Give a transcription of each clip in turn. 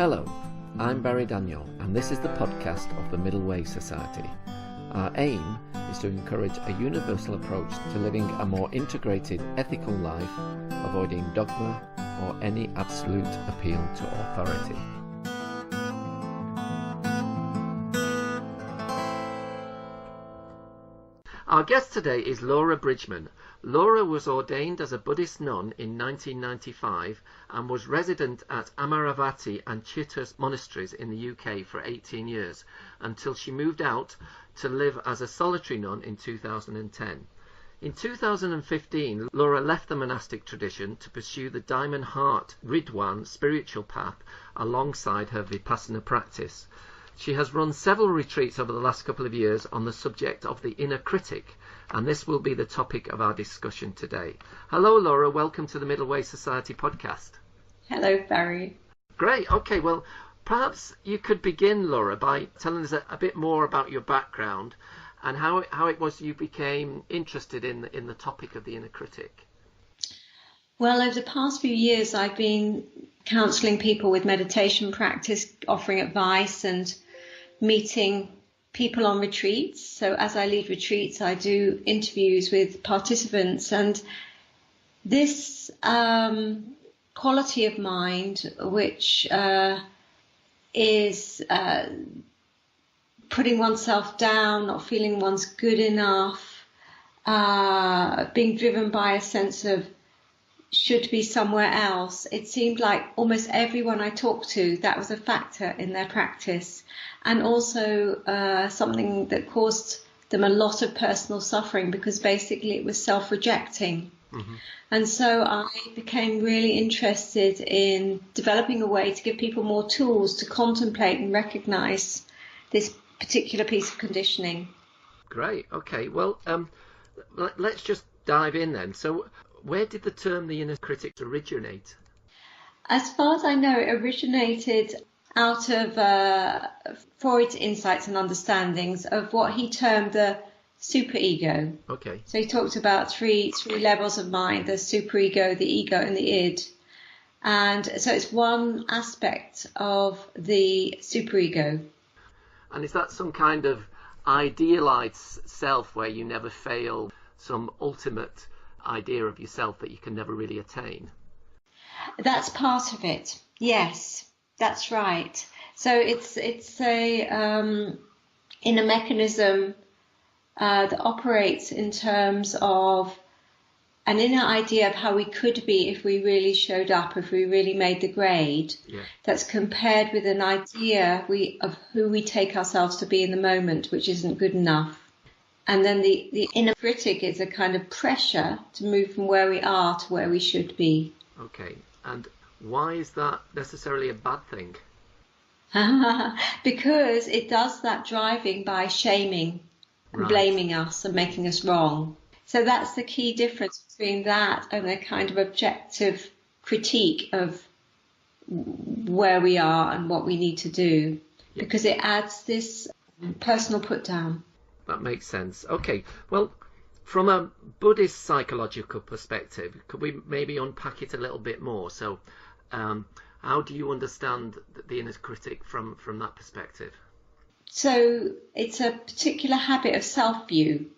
Hello, I'm Barry Daniel, and this is the podcast of the Middle Way Society. Our aim is to encourage a universal approach to living a more integrated, ethical life, avoiding dogma or any absolute appeal to authority. Our guest today is Laura Bridgman. Laura was ordained as a Buddhist nun in 1995 and was resident at Amaravati and Chithurst monasteries in the UK for 18 years until she moved out to live as a solitary nun in 2010. In 2015, Laura left the monastic tradition to pursue the Diamond Heart Ridhwan spiritual path alongside her Vipassana practice. She has run several retreats over the last couple of years on the subject of the Inner Critic, and this will be the topic of our discussion today. Hello, Laura. Welcome to the Middle Way Society podcast. Hello, Barry. Great. Okay, well, perhaps you could begin, Laura, by telling us a bit more about your background and how it was you became interested in the topic of the Inner Critic. Well, over the past few years, I've been counselling people with meditation practice, offering advice and meeting people on retreats. So as I lead retreats, I do interviews with participants, and this quality of mind, which is putting oneself down, not feeling one's good enough, being driven by a sense of should be somewhere else. It seemed like almost everyone I talked to, that was a factor in their practice, and also something that caused them a lot of personal suffering because basically it was self-rejecting. Mm-hmm. And so I became really interested in developing a way to give people more tools to contemplate and recognize this particular piece of conditioning. Great. Okay. Well, let's just dive in then. So where did the term the Inner Critic originate? As far as I know, it originated out of Freud's insights and understandings of what he termed the superego. Okay. So he talked about three levels of mind: the superego, the ego, and the id. And so it's one aspect of the superego. And is that some kind of idealized self where you never fail, some ultimate idea of yourself that you can never really attain? That's part of it. Yes, that's right. So it's a inner mechanism that operates in terms of an inner idea of how we could be if we really showed up, if we really made the grade. Yeah. That's compared with an idea of who we take ourselves to be in the moment, which isn't good enough. And then the inner critic is a kind of pressure to move from where we are to where we should be. Okay. And why is that necessarily a bad thing? Because it does that driving by shaming, right, blaming us and making us wrong. So that's the key difference between that and a kind of objective critique of where we are and what we need to do, yeah, because it adds this personal put down. That makes sense. Okay, well, from a Buddhist psychological perspective, could we maybe unpack it a little bit more? So, how do you understand the inner critic from that perspective? So, it's a particular habit of self-view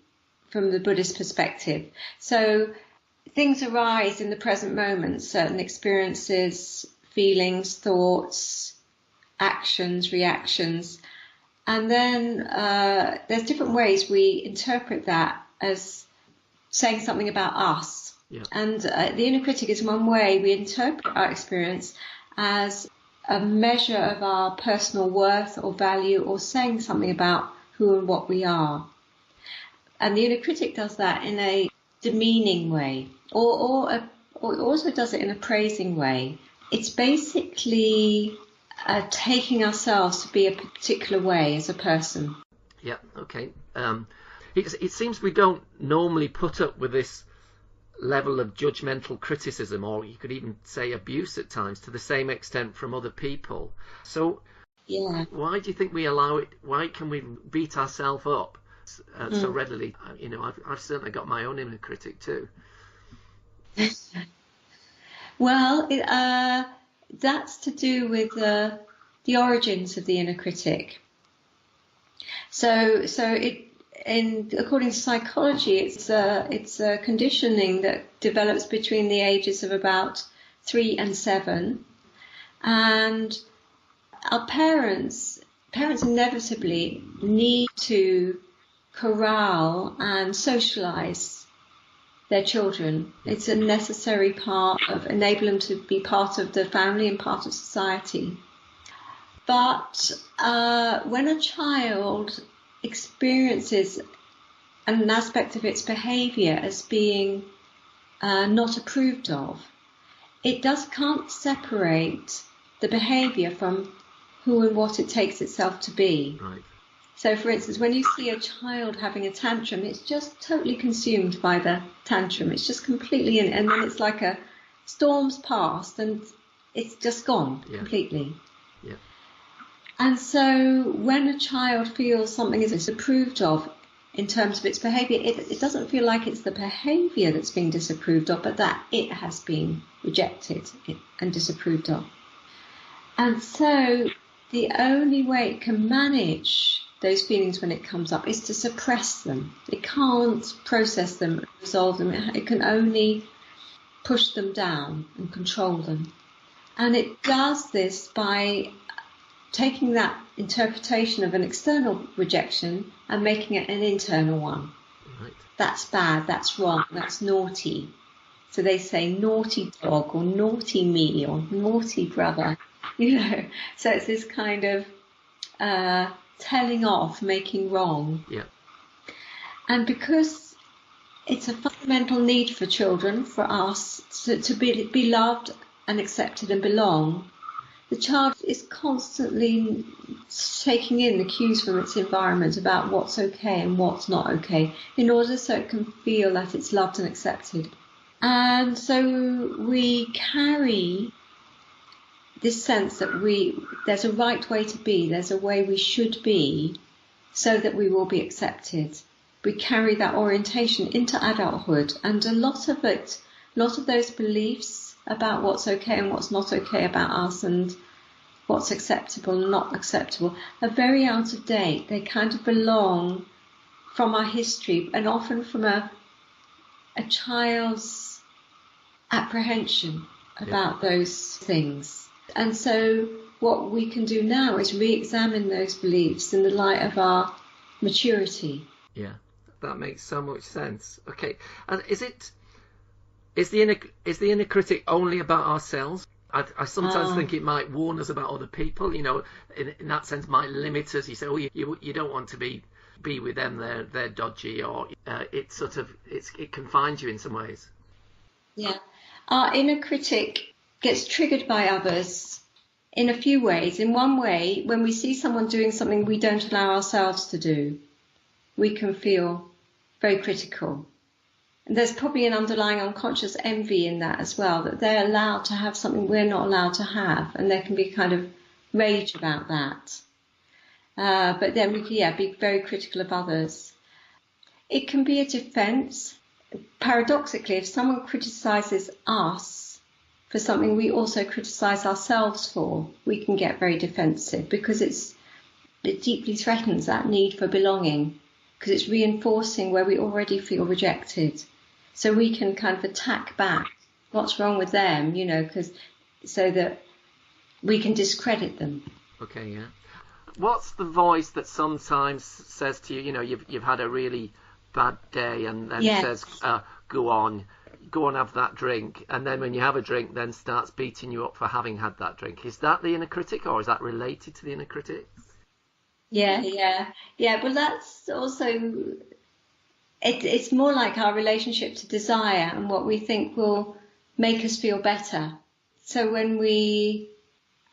from the Buddhist perspective. So, things arise in the present moment, certain experiences, feelings, thoughts, actions, reactions. And then there's different ways we interpret that as saying something about us. Yeah. And the inner critic is one way we interpret our experience as a measure of our personal worth or value, or saying something about who and what we are. And the inner critic does that in a demeaning way, or it also does it in a praising way. It's basically taking ourselves to be a particular way as a person. Yeah, okay. It seems we don't normally put up with this level of judgmental criticism, or you could even say abuse at times, to the same extent from other people. So yeah, why do you think we allow it? Why can we beat ourselves up so readily? You know, I've certainly got my own inner critic too. Well, that's to do with the origins of the inner critic. So according to psychology, it's a conditioning that develops between the ages of about 3 and 7, and our parents inevitably need to corral and socialize their children. It's a necessary part of enable them to be part of the family and part of society. But when a child experiences an aspect of its behaviour as being not approved of, it can't separate the behaviour from who and what it takes itself to be. Right. So, for instance, when you see a child having a tantrum, it's just totally consumed by the tantrum. It's just completely in it, and then it's like a storm's past and it's just gone completely. Yeah. And so when a child feels something is disapproved of in terms of its behaviour, it doesn't feel like it's the behaviour that's being disapproved of, but that it has been rejected and disapproved of. And so the only way it can manage those feelings when it comes up is to suppress them. It can't process them, resolve them. It can only push them down and control them. And it does this by taking that interpretation of an external rejection and making it an internal one. Right. That's bad, that's wrong, that's naughty. So they say naughty dog or naughty me or naughty brother, So it's this kind of telling off, making wrong. Yeah. And because it's a fundamental need for children, for us, to be loved and accepted and belong, the child is constantly taking in the cues from its environment about what's okay and what's not okay, in order so it can feel that it's loved and accepted. And so we carry this sense that there's a right way to be, there's a way we should be, so that we will be accepted. We carry that orientation into adulthood, and a lot of those beliefs about what's okay and what's not okay about us and what's acceptable and not acceptable are very out of date. They kind of belong from our history and often from a child's apprehension about those things. And so what we can do now is re-examine those beliefs in the light of our maturity. Yeah, that makes so much sense. Okay, and is the inner critic only about ourselves? I sometimes think it might warn us about other people. In that sense, might limit us. You say, you don't want to be with them. They're dodgy, or it confines you in some ways. Yeah, our inner critic gets triggered by others in a few ways. In one way, when we see someone doing something we don't allow ourselves to do, we can feel very critical. And there's probably an underlying unconscious envy in that as well, that they're allowed to have something we're not allowed to have, and there can be kind of rage about that. But then we can, be very critical of others. It can be a defence. Paradoxically, if someone criticises us for something we also criticise ourselves for, we can get very defensive because it deeply threatens that need for belonging, because it's reinforcing where we already feel rejected. So we can kind of attack back what's wrong with them, so that we can discredit them. Okay, yeah. What's the voice that sometimes says to you, you've had a really bad day, and then says, go on, have that drink, and then when you have a drink, then starts beating you up for having had that drink? Is that the inner critic, or is that related to the inner critic? Yeah. Well, that's also, it's more like our relationship to desire and what we think will make us feel better. So when we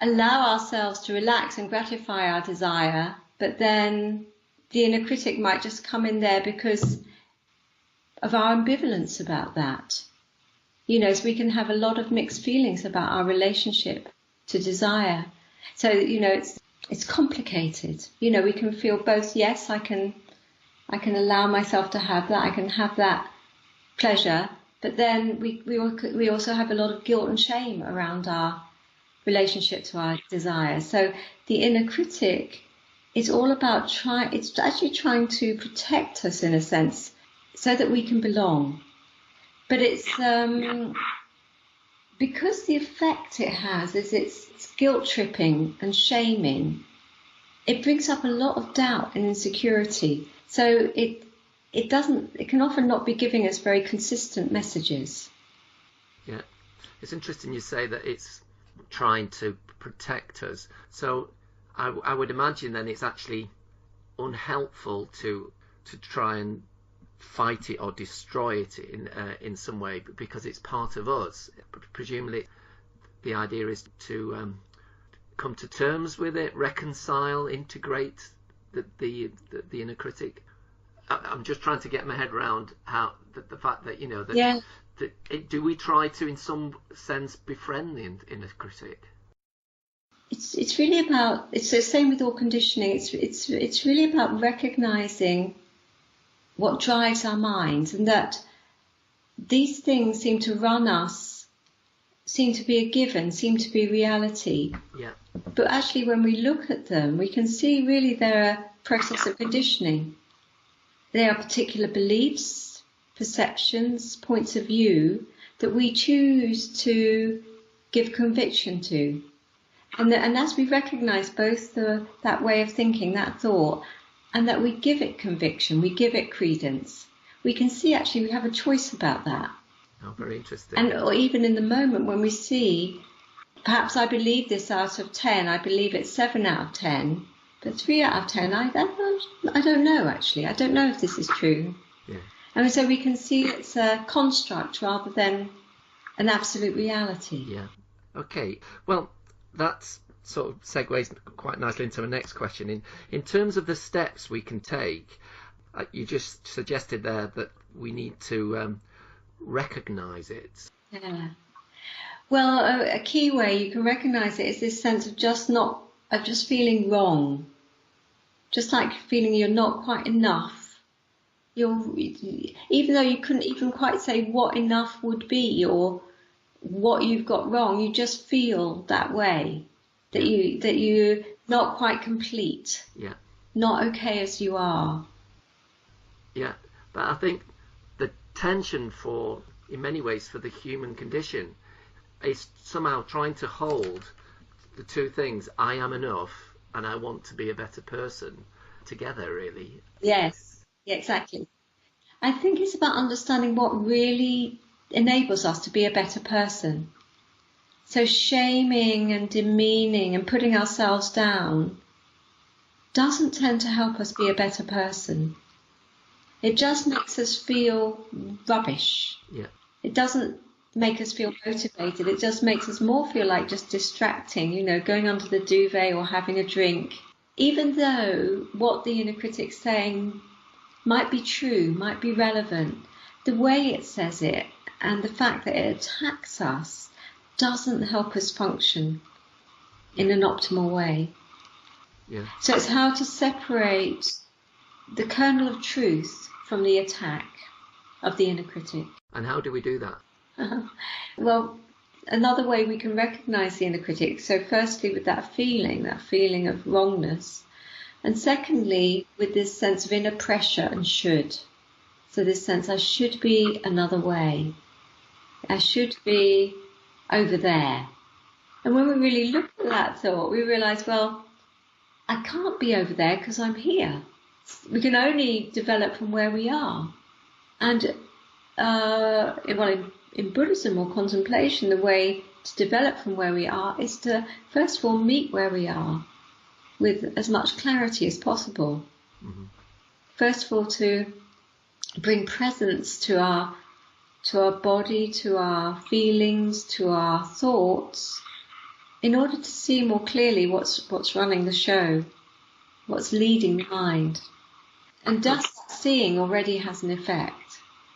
allow ourselves to relax and gratify our desire, but then the inner critic might just come in there because of our ambivalence about that. So we can have a lot of mixed feelings about our relationship to desire. So, it's complicated. We can feel both, yes, I can allow myself to have that, I can have that pleasure, but then we also have a lot of guilt and shame around our relationship to our desire. So the inner critic is all about it's actually trying to protect us in a sense so that we can belong. But it's because the effect it has is it's guilt tripping and shaming. It brings up a lot of doubt and insecurity. So it can often not be giving us very consistent messages. Yeah, it's interesting you say that it's trying to protect us. So I would imagine then it's actually unhelpful to try and fight it or destroy it in some way, because it's part of us. Presumably the idea is to come to terms with it, reconcile, integrate the inner critic. I'm just trying to get my head around how the fact that do we try to in some sense befriend the inner critic? It's really about, it's the same with all conditioning. It's really about recognizing what drives our minds, and that these things seem to run us, seem to be a given, seem to be reality. Yeah. But actually when we look at them, we can see really they're a process of conditioning. They are particular beliefs, perceptions, points of view that we choose to give conviction to. And as we recognise both that way of thinking, that thought, and that we give it conviction, we give it credence, we can see actually we have a choice about that. Oh, very interesting. And or even in the moment when we see, perhaps I believe this out of 10, I believe it's 7 out of 10, but 3 out of 10, I don't know actually. I don't know if this is true. Yeah. And so we can see it's a construct rather than an absolute reality. Yeah. Okay. Well, that sort of segues quite nicely into the next question. In terms of the steps we can take, you just suggested there that we need to recognise it. Yeah. Well, a key way you can recognise it is this sense of just feeling wrong, just like feeling you're not quite enough. Even though you couldn't even quite say what enough would be or what you've got wrong, you just feel that way, that you're not quite complete, not okay as you are. Yeah, but I think the tension in many ways for the human condition is somehow trying to hold the two things, I am enough and I want to be a better person, together, really. Yes, yeah, exactly. I think it's about understanding what really enables us to be a better person. So shaming and demeaning and putting ourselves down doesn't tend to help us be a better person. It just makes us feel rubbish. Yeah. It doesn't make us feel motivated. It just makes us more feel like just distracting, going under the duvet or having a drink. Even though what the inner critic's saying might be true, might be relevant, the way it says it and the fact that it attacks us doesn't help us function in an optimal way. Yeah. So it's how to separate the kernel of truth from the attack of the inner critic. And how do we do that? Well, another way we can recognise the inner critic, so firstly with that feeling of wrongness, and secondly with this sense of inner pressure and should. So this sense, I should be another way. I should be over there. And when we really look at that thought, we realise, well, I can't be over there because I'm here. We can only develop from where we are. And in Buddhism or contemplation, the way to develop from where we are is to first of all meet where we are with as much clarity as possible. Mm-hmm. First of all, to bring presence to our body, to our feelings, to our thoughts, in order to see more clearly what's running the show, what's leading the mind. And just seeing already has an effect.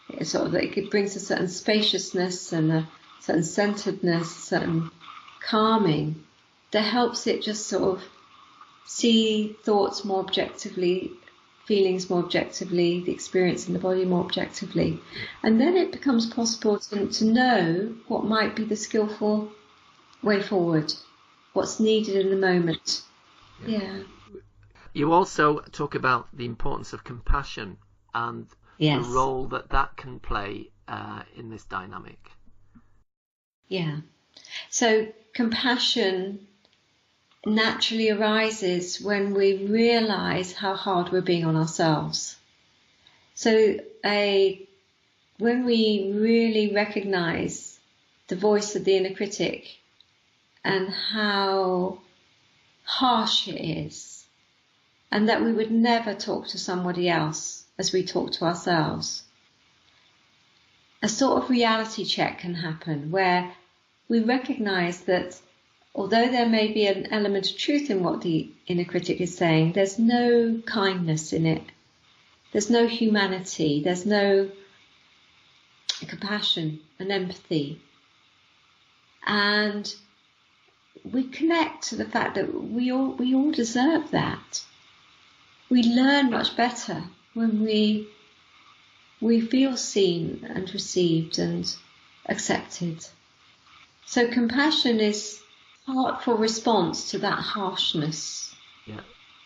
It brings a certain spaciousness and a certain centeredness, a certain calming that helps it just sort of see thoughts more objectively, feelings more objectively, the experience in the body more objectively. And then it becomes possible to know what might be the skillful way forward. what's needed in the moment. Yeah. You also talk about the importance of compassion and the role that can play in this dynamic. Yeah. So compassion naturally arises when we realise how hard we're being on ourselves. So when we really recognise the voice of the inner critic and how harsh it is, and that we would never talk to somebody else as we talk to ourselves, a sort of reality check can happen where we recognise that although there may be an element of truth in what the inner critic is saying, there's no kindness in it. There's no humanity. There's no compassion and empathy. And we connect to the fact that we all deserve that. We learn much better when we feel seen and received and accepted. So compassion is a heartful response to that harshness. Yeah.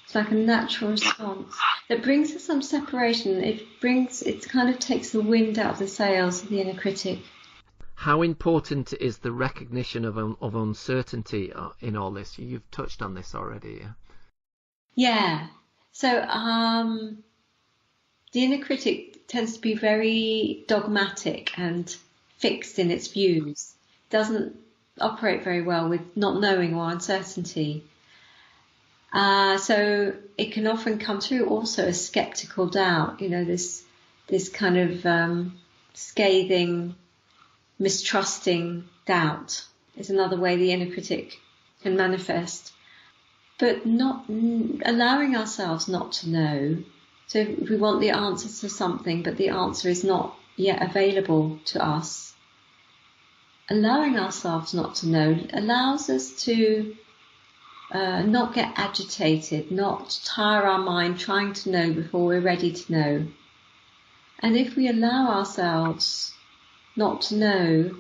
It's like a natural response that brings us some separation. It kind of takes the wind out of the sails of the inner critic. How important is the recognition of uncertainty in all this? You've touched on this already. Yeah. So the inner critic tends to be very dogmatic and fixed in its views. Doesn't operate very well with not knowing or uncertainty. So it can often come through also as sceptical doubt, this kind of scathing, mistrusting doubt is another way the inner critic can manifest. But not allowing ourselves not to know. So if we want the answer to something, but the answer is not yet available to us, allowing ourselves not to know allows us to not get agitated, not tire our mind trying to know before we're ready to know. And if we allow ourselves not to know,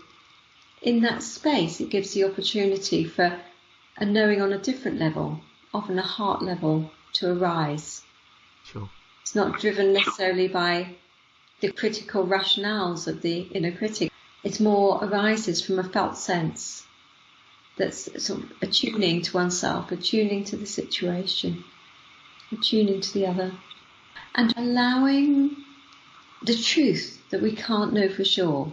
in that space it gives the opportunity for a knowing on a different level, often a heart level, to arise. Sure. It's not driven necessarily by the critical rationales of the inner critic. It more arises from a felt sense that's sort of attuning to oneself, attuning to the situation, attuning to the other, and allowing the truth that we can't know for sure.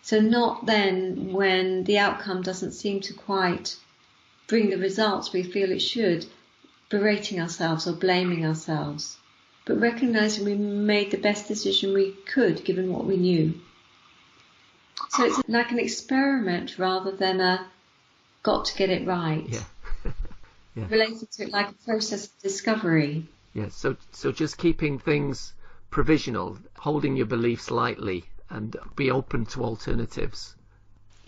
So not then when the outcome doesn't seem to quite bring the results we feel it should, berating ourselves or blaming ourselves, but recognising we made the best decision we could given what we knew. So it's like an experiment rather than a got to get it right. Yeah. Yeah. Related to it like a process of discovery. Yeah, so just keeping things provisional, holding your beliefs lightly and be open to alternatives.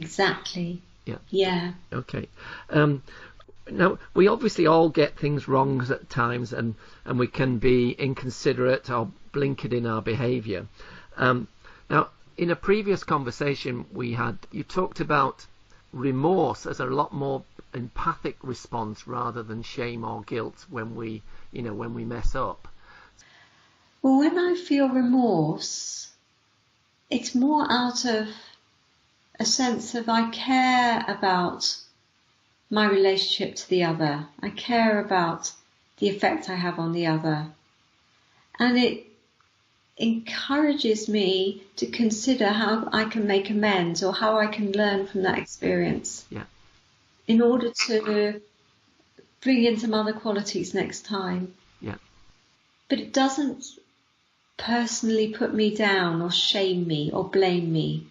Exactly. Yeah. Yeah. Okay. Now, we obviously all get things wrong at times and we can be inconsiderate or blinkered in our behaviour. Now, in a previous conversation we had, you talked about remorse as a lot more empathic response rather than shame or guilt when we mess up. Well, when I feel remorse, it's more out of a sense of I care about my relationship to the other. I care about the effect I have on the other. And it encourages me to consider how I can make amends or how I can learn from that experience. Yeah. In order to bring in some other qualities next time. Yeah. But it doesn't personally put me down or shame me or blame me.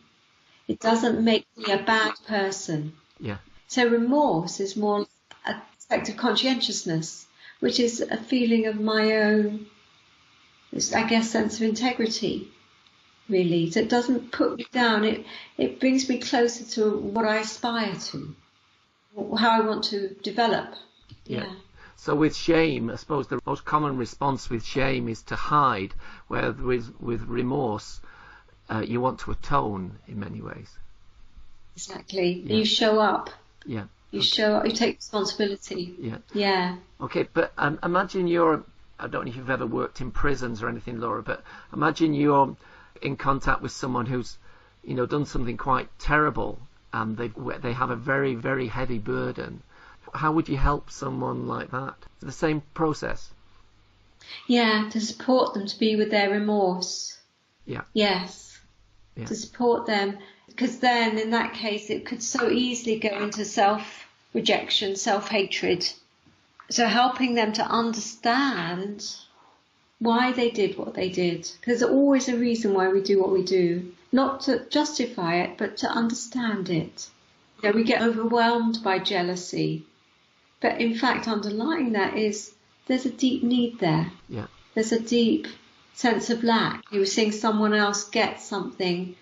It doesn't make me a bad person. Yeah. So remorse is more an aspect of conscientiousness, which is a feeling of my own, I guess, sense of integrity, really. So it doesn't put me down. It brings me closer to what I aspire to, how I want to develop. Yeah. So with shame, I suppose the most common response with shame is to hide, where with remorse, you want to atone in many ways. Exactly. Yeah. You show up. Yeah. You show up, you take responsibility. Yeah. Yeah. Okay, but imagine I don't know if you've ever worked in prisons or anything, Laura, but imagine you're in contact with someone who's, done something quite terrible, and they have a very, very heavy burden. How would you help someone like that? The same process? Yeah, to support them, to be with their remorse. Yeah. Yes. Yeah. To support them, because then in that case it could so easily go into self-rejection, self-hatred. So helping them to understand why they did what they did. There's always a reason why we do what we do. Not to justify it, but to understand it. We get overwhelmed by jealousy. But in fact, underlying that is there's a deep need there. Yeah. There's a deep sense of lack. You were seeing someone else get something.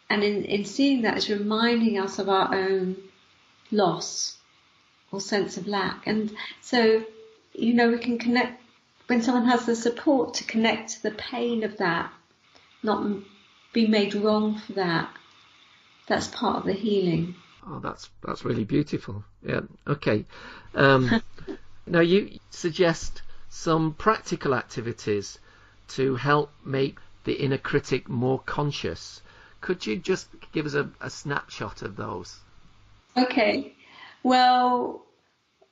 And in seeing that, it's reminding us of our own loss or sense of lack. And so, we can connect, when someone has the support to connect to the pain of that, not be made wrong for that, that's part of the healing. Oh, that's really beautiful. Yeah. Okay. Now you suggest some practical activities to help make the inner critic more conscious. Could you just give us a snapshot of those? Okay. Well,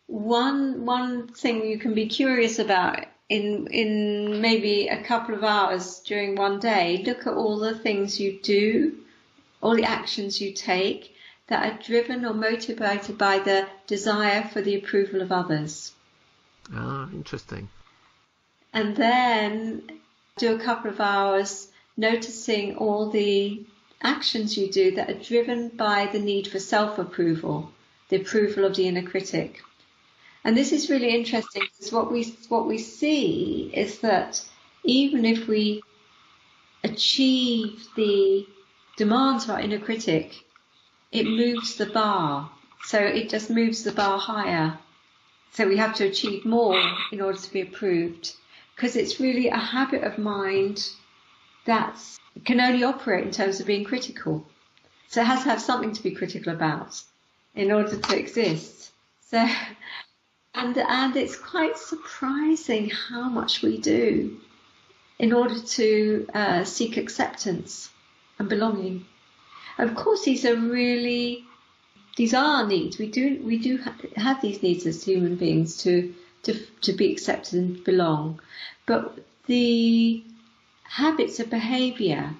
one thing you can be curious about in maybe a couple of hours during one day, look at all the things you do, all the actions you take that are driven or motivated by the desire for the approval of others. Ah, interesting. And then do a couple of hours noticing all the actions you do that are driven by the need for self-approval, the approval of the inner critic. And this is really interesting because what we see is that even if we achieve the demands of our inner critic, it moves the bar. So it just moves the bar higher. So we have to achieve more in order to be approved, because it's really a habit of mind that can only operate in terms of being critical. So it has to have something to be critical about in order to exist. So, and it's quite surprising how much we do in order to seek acceptance and belonging. Of course, these are our needs. We do have these needs as human beings to be accepted and belong. But the habits of behaviour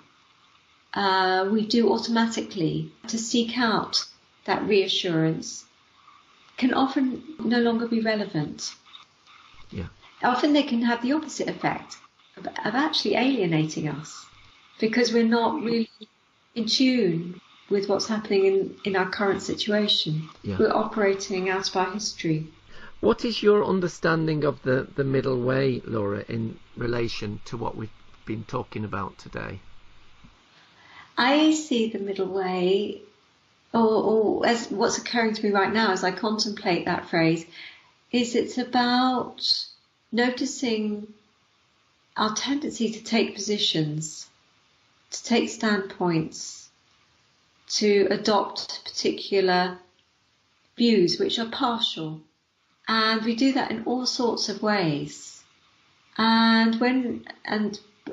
we do automatically to seek out that reassurance can often no longer be relevant. Yeah. Often they can have the opposite effect of actually alienating us, because we're not really in tune with what's happening in our current situation. Yeah. We're operating out of our history. What is your understanding of the middle way, Laura, in relation to what we've been talking about today? I see the middle way, or as what's occurring to me right now as I contemplate that phrase, is it's about noticing our tendency to take positions, to take standpoints, to adopt particular views which are partial. And we do that in all sorts of ways. And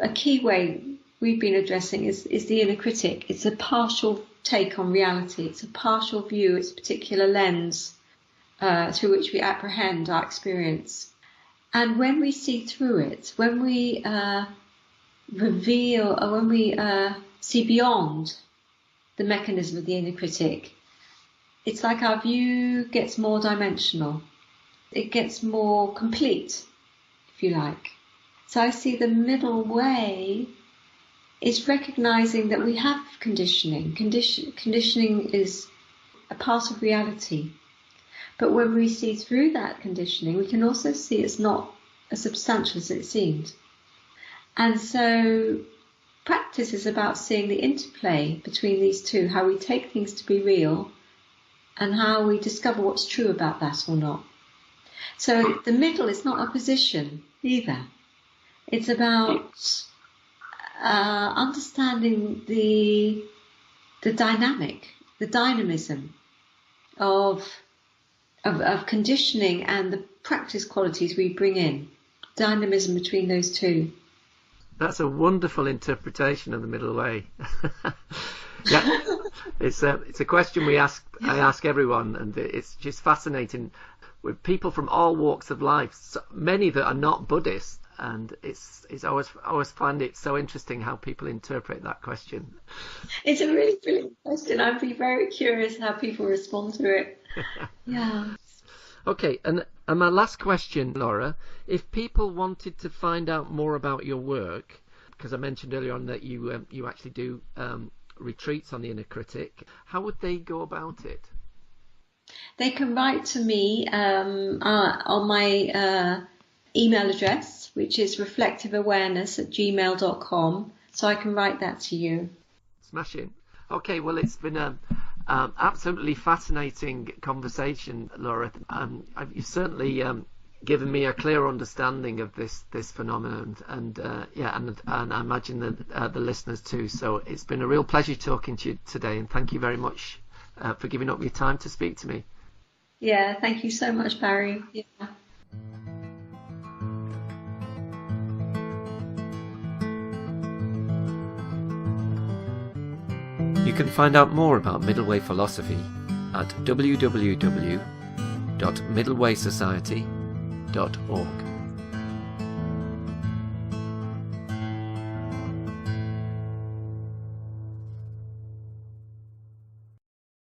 a key way we've been addressing is the inner critic. It's a partial take on reality. It's a partial view. It's a particular lens through which we apprehend our experience. And when we see through it, when we reveal, or when we see beyond the mechanism of the inner critic, it's like our view gets more dimensional. It gets more complete, if you like. So I see the middle way is recognizing that we have conditioning. Conditioning is a part of reality. But when we see through that conditioning, we can also see it's not as substantial as it seemed. And so practice is about seeing the interplay between these two, how we take things to be real and how we discover what's true about that or not. So the middle is not a position either. It's about understanding the dynamic, the dynamism of of conditioning and the practice qualities we bring in, dynamism between those two. That's a wonderful interpretation of the middle way. Yeah, it's a question I ask everyone, and it's just fascinating with people from all walks of life, so many that are not Buddhist, and I always find it so interesting how people interpret that question. It's a really brilliant question. I'd be very curious how people respond to it. Yeah. Okay, and my last question, Laura, if people wanted to find out more about your work, because I mentioned earlier on that you actually do retreats on the Inner Critic, how would they go about it? They can write to me on my email address, which is reflectiveawareness@gmail.com, so I can write that to you. Smashing. Okay, well, it's been an absolutely fascinating conversation, Laura. You've certainly given me a clear understanding of this phenomenon, and I imagine that the listeners too. So it's been a real pleasure talking to you today, and thank you very much for giving up your time to speak to me. Yeah, thank you so much, Barry. Yeah. You can find out more about Middle Way philosophy at www.middlewaysociety.org.